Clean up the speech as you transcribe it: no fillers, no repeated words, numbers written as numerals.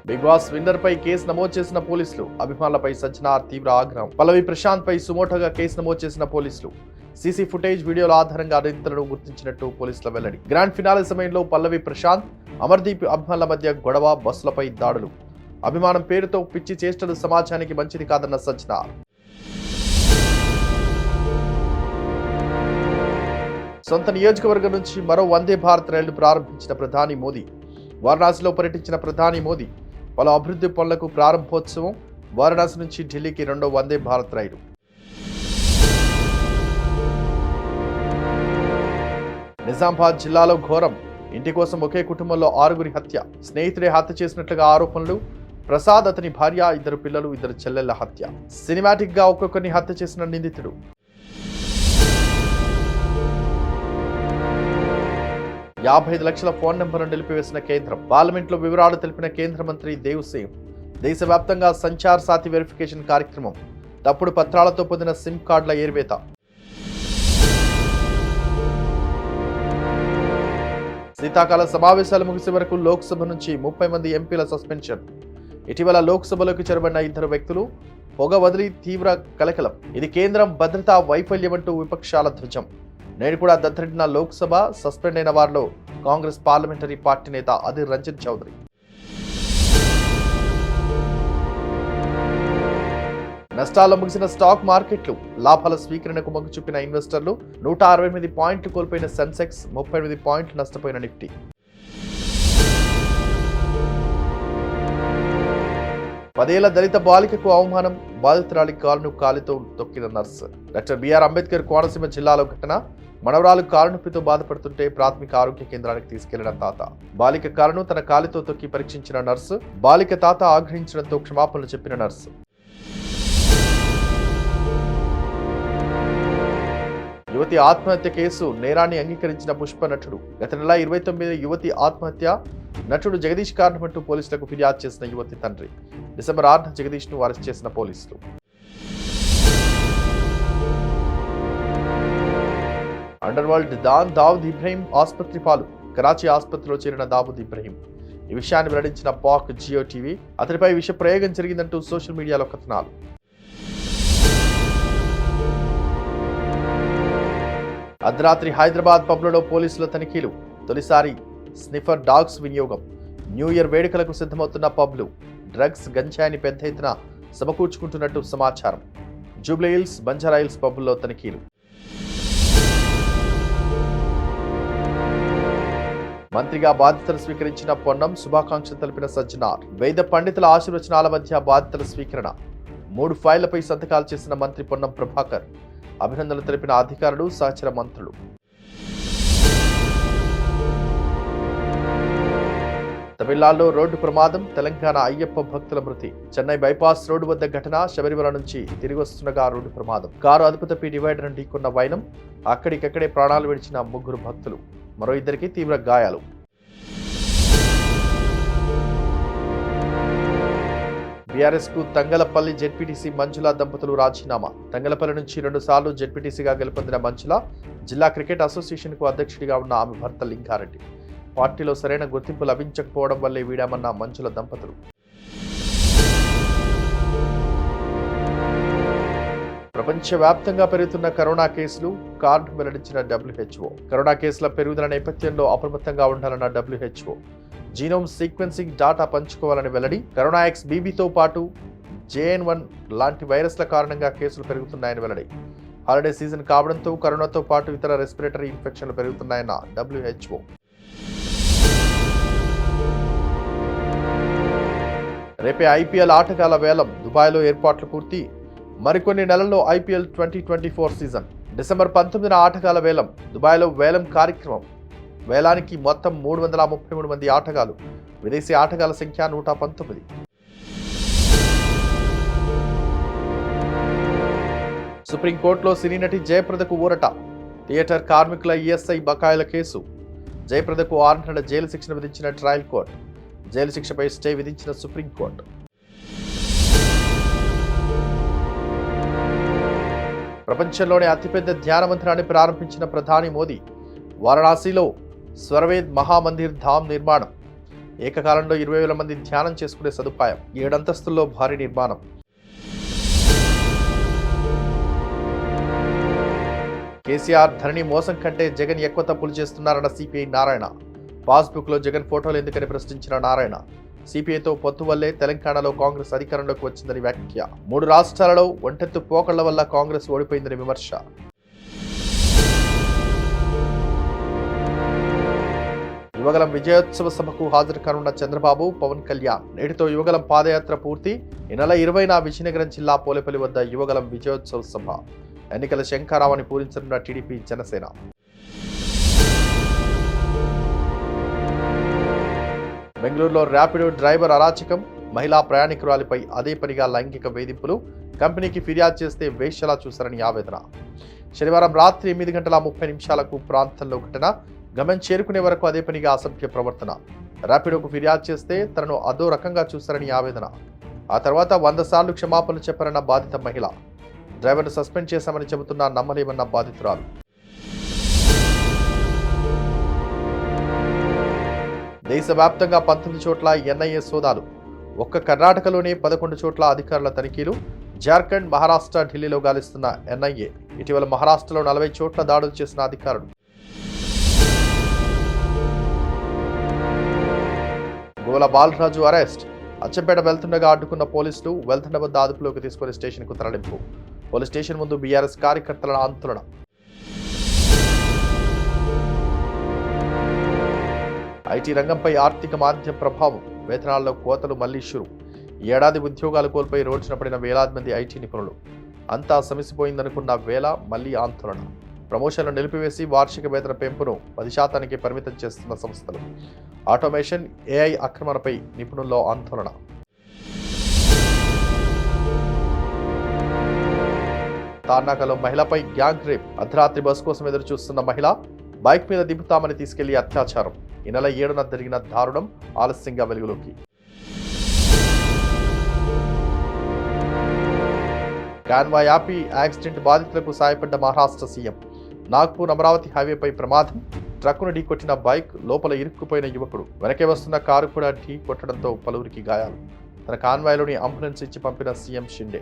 Big boss winner పై case నమోదు చేసిన పోలీసులు. అభిమానులపై సజ్జనార్ తీవ్ర ఆగ్రహం. పల్లవి ప్రశాంత్ పై సుమోటోగా కేసు నమోదు చేసిన పోలీసులు. సీసీ ఫుటేజ్ వీడియోల ఆధారంగా నిందితులను గుర్తించినట్టు పోలీసుల వెల్లడి. గ్రాండ్ ఫినాలే సమయంలో పల్లవి ప్రశాంత్, అమర్దీప్ అభిమానుల మధ్య గొడవ, బస్సులపై దాడులు. అభిమానం పేరుతో పిచ్చి చేష్టలు సమాజానికి మంచిది కాదన్న సజ్జనార్. సొంత నియోజకవర్గం నుంచి మరో వందే భారత్ రైలు ప్రారంభించిన ప్రధాని మోదీ. వారణాసిలో పర్యటించిన ప్రధాని మోదీ పలు అభివృద్ధి పనులకు ప్రారంభోత్సవం. వారణాసి నుంచి ఢిల్లీకి రెండో వందే భారత్ రైలు. నిజామాబాద్ జిల్లాలో ఘోరం. ఇంటి కోసం ఒకే కుటుంబంలో 6గురి హత్య. స్నేహితుడే హత్య చేసినట్లుగా ఆరోపణలు. ప్రసాద్, అతని భార్య, 2 పిల్లలు, 2 చెల్లెళ్ల హత్య. సినిమాటిక్ గా ఒక్కొక్కరిని హత్య చేసిన నిందితుడు. $55 లక్షల ఫోన్ నెంబర్ను నిలిపివేసిన కేంద్రం. పార్లమెంట్లో వివరాలు తెలిపిన కేంద్ర మంత్రి దేవ్సింగ్. దేశవ్యాప్తంగా సంచార్ సాథి వెరిఫికేషన్ కార్యక్రమం. తప్పుడు పత్రాలతో పొందిన సిమ్ కార్డుల ఏరివేత. శీతాకాల సమావేశాలు ముగిసే వరకు లోక్సభ నుంచి 30 మంది ఎంపీల సస్పెన్షన్. ఇటీవల లోక్సభలోకి చొరబడిన 2 వ్యక్తులు పొగ వదిలి తీవ్ర కలకలం. ఇది కేంద్రం భద్రతా వైఫల్యమంటూ విపక్షాల ధ్వజం. నేడు కూడా దద్దరిన లోక్సభ. సస్పెండ్ అయిన వారిలో కాంగ్రెస్ పార్లమెంటరీ పార్టీ నేత అధీర్ రంజన్ చౌదరి. నష్టాల్లో ముగిసిన స్టాక్ మార్కెట్లు. లాభాల స్వీకరణకు మొగ్గు చూపిన ఇన్వెస్టర్లు. 168 పాయింట్లు కోల్పోయిన సెన్సెక్స్, 38 పాయింట్లు నష్టపోయిన నిఫ్టీ. పదేళ్ల దళిత బాలికకు అవమానం. బాధితురాలి కాలును కాలితో తొక్కిన nurse. Doctor BR Ambedkar Konaseema జిల్లాలో ఘటన. మనవరాలు కాలు నొప్పితో బాధపడుతుంటే ప్రాథమిక ఆరోగ్య కేంద్రానికి తీసుకెళ్లిన తాత. బాలిక కాలును తన కాలితో తొక్కి పరీక్షించిన నర్సు. బాలిక తాత ఆగ్రహించడంతో క్షమాపణలు చెప్పిన నర్సు. యువతి ఆత్మహత్య కేసు. నేరాన్ని అంగీకరించిన పుష్ప నటుడు. గత నెల 29 యువతి ఆత్మహత్య. నటుడు జగదీష్ కారణమంటూ పోలీసులకు ఫిర్యాదు చేసిన యువతి తండ్రి. డిసెంబర్ 6న జగదీష్ ను అరెస్ట్ చేసిన పోలీసులు. Underworld don Dawood Ibrahim ఆసుపత్రి పాలు. కరాచీ ఆసుపత్రిలో చేరిన దావుద్ ఇబ్రహీం. ఈ విషయాన్ని వెల్లడించిన పాక్ జియో టీవీ. అతనిపై విష ప్రయోగం జరిగిందంటూ సోషల్ మీడియాలో కథనాలు. అర్ధరాత్రి హైదరాబాద్ పబ్లలో పోలీసుల తనిఖీలు. తొలిసారి స్నిఫర్ డాగ్స్ వినియోగం. న్యూ ఇయర్ వేడుకలకు సిద్ధమవుతున్న పబ్లు. డ్రగ్స్, గంజాయిని పెద్ద ఎత్తున సమకూర్చుకుంటున్నట్టు సమాచారం. జూబ్లీ హిల్స్, బంజారా హిల్స్ పబ్ల్లో తనిఖీలు. మంత్రిగా బాధ్యతలు స్వీకరించిన పొన్నం. శుభాకాంక్షలు తెలిపిన సజ్జనార్. వేద పండితుల ఆశీర్వచనాల మధ్య బాధ్యతల స్వీకరణ. 3 ఫైళ్లపై సంతకాలు చేసిన మంత్రి పొన్నం ప్రభాకర్. అభినందనలు తెలిపిన అధికారులు, సహచర మంత్రులు. తమిళనాడులో రోడ్డు ప్రమాదం. తెలంగాణ అయ్యప్ప భక్తుల మృతి. చెన్నై బైపాస్ రోడ్డు వద్ద ఘటన. శబరిమల నుంచి తిరిగి వస్తుండగా రోడ్డు ప్రమాదం. కారు అదుపు తప్పి డివైడర్ ఢీకొన్న వైనం. అక్కడికక్కడే ప్రాణాలు విడిచిన 3 భక్తులు. మరో 2కి తీవ్ర గాయాలు. బీఆర్ఎస్ కు తంగలపల్లి జెడ్పీటీసీ మంజుల దంపతులు రాజీనామా. తంగలపల్లి నుంచి 2 సార్లు జెడ్పీటీసీగా గెలుపొందిన మంజుల జిల్లా క్రికెట్ అసోసియేషన్ కు అధ్యక్షుడిగా ఉన్న ఆమె భర్త లింగారెడ్డి. పార్టీలో సరైన గుర్తింపు లభించకపోవడం వల్లే వీడామన్న మంజుల దంపతులు. ప్రపంచవ్యాప్తంగా పెరుగుతున్న కరోనా కేసులు. కార్డు వెల్లడించిన WHO. కరోనా కేసుల పెరుగుదల నేపథ్యంలో అప్రమత్తంగా ఉండాలన్న WHO. జీనోమ్ సీక్వెన్సింగ్ డాటా పంచుకోవాలని వెల్లడి. కరోనా XBBతో పాటు JN1 లాంటి వైరస్ల కారణంగా కేసులు పెరుగుతున్నాయని వెల్లడి. హాలిడే సీజన్ కావడంతో కరోనాతో పాటు ఇతర రెస్పిరేటరీ ఇన్ఫెక్షన్లు పెరుగుతున్నాయన్న WHO. రేపే IPL ఆటగాళ్ల వేలం. దుబాయ్లో ఏర్పాట్లు పూర్తి. మరికొన్ని నెలల్లో IPL 2024 సీజన్. డిసెంబర్ 19న ఆటగాళ్ల వేలం. దుబాయ్లో వేలం కార్యక్రమం. వేలానికి మొత్తం 333 మంది ఆటగాళ్లు. విదేశీ ఆటగాళ్ల సంఖ్య 119. సుప్రీంకోర్టులో సినీ నటి జయప్రదకు ఊరట. థియేటర్ కార్మికుల ESI బకాయిల కేసు. జయప్రదకు 6 నెలల జైలు శిక్షను విధించిన ట్రయల్ కోర్టు. జైలు శిక్షపై స్టే విధించిన సుప్రీంకోర్టు. ప్రపంచంలోనే అతిపెద్ద ధ్యాన మందిరాన్ని ప్రారంభించిన ప్రధాని మోదీ. వారణాసిలో స్వర్వేద్ మహామందిర్ ధామ్ నిర్మాణం. ఏకకాలంలో 20,000 మంది ధ్యానం చేసుకునే సదుపాయం, 7 అంతస్తుల్లో భారీ నిర్మాణం. కేసీఆర్ ధరణి మోసం కంటే జగన్ ఎక్కువ తప్పులు చేస్తున్నారన్న సిపిఐ నారాయణ. పాస్బుక్ లో జగన్ ఫోటోలు ఎందుకని ప్రశ్నించిన నారాయణ. సిపిఐతో పొత్తు వల్లే తెలంగాణలో కాంగ్రెస్ అధికారంలోకి వచ్చిందని వ్యాఖ్య. 3 రాష్ట్రాలలో ఒంటెత్తు పోకళ్ల వల్ల కాంగ్రెస్ ఓడిపోయిందని విమర్శ. యువగలం విజయోత్సవ సభకు హాజరు కానున్న చంద్రబాబు, పవన్ కళ్యాణ్. నేటితో యువగలం పాదయాత్ర పూర్తి. ఈ నెల 20న విజయనగరం జిల్లా పోలేపల్లి వద్ద యువగలం విజయోత్సవ సభ. ఎన్నికల శంఖారావాన్ని పూరించనున్న టీడీపీ, జనసేన. బెంగళూరులో ర్యాపిడో డ్రైవర్ అరాచకం. మహిళా ప్రయాణికురాలిపై అదే పనిగా లైంగిక వేధింపులు. కంపెనీకి ఫిర్యాదు చేస్తే వేశ్యలా చూశారని ఆవేదన. శనివారం రాత్రి 8:30 ప్రాంతంలో ఘటన. గమనం చేరుకునే వరకు అదే పనిగా అసభ్య ప్రవర్తన. ర్యాపిడోకు ఫిర్యాదు చేస్తే తనను అదో రకంగా చూశారని ఆవేదన. ఆ తర్వాత 100 సార్లు క్షమాపణలు చెప్పారన్న బాధిత మహిళ. డ్రైవర్ను సస్పెండ్ చేశామని చెబుతున్నా నమ్మలేమన్న బాధితురాలు. దేశవ్యాప్తంగా 19 చోట్ల ఎన్ఐఏ సోదాలు. ఒక్క కర్ణాటకలోనే 11 చోట్ల అధికారుల తనిఖీలు. జార్ఖండ్, మహారాష్ట్ర, ఢిల్లీలో గాలిస్తున్న ఎన్ఐఏ. ఇటీవల మహారాష్ట్రలో 40 చోట్ల దాడులు చేసిన అధికారులు. గోల బాలరాజు అరెస్ట్. అచ్చంపేట వెళ్తుండగా అడ్డుకున్న పోలీసులు. వెళ్తుండ వద్ద అదుపులోకి తీసుకుని స్టేషన్కు తరలింపు. పోలీస్ స్టేషన్ ముందు బీఆర్ఎస్ కార్యకర్తల ఆందోళన. ఐటీ రంగంపై ఆర్థిక మాంద్యం ప్రభావం. వేతనాల్లో కోతలు మళ్లీ షురు. ఈ ఏడాది ఉద్యోగాలు కోల్పోయి రోడ్డున పడిన వేలాది మంది ఐటీ నిపుణులు. అంతా సమసిపోయిందనుకున్న వేళ మళ్లీ ఆందోళన. ప్రమోషన్లు నిలిపివేసి వార్షిక వేతన పెంపును 10% పరిమితం చేస్తున్న సంస్థలు. ఆటోమేషన్, ఏఐ అక్రమణపై నిపుణుల్లో ఆందోళన. తార్నాకలో మహిళపై గ్యాంగ్ రేప్. అర్ధరాత్రి బస్ కోసం ఎదురు చూస్తున్న మహిళ. బైక్ మీద దింపుతామని తీసుకెళ్లి అత్యాచారం. ఈ నెల 7న జరిగిన దారుణం ఆలస్యంగా వెలుగులోకి. కాన్వా యాపీ యాక్సిడెంట్ బాధితులకు సాయపడ్డ మహారాష్ట్ర సీఎం. నాగ్పూర్ అమరావతి హైవేపై ప్రమాదం. ట్రక్కును ఢీకొట్టిన బైక్. లోపల ఇరుక్కుపోయిన యువకుడు. వెనకే వస్తున్న కారు కూడా ఢీ కొట్టడంతో పలువురికి గాయాలు. తన కాన్వాయ్లోని అంబులెన్స్ ఇచ్చి పంపిన సీఎం షిండే.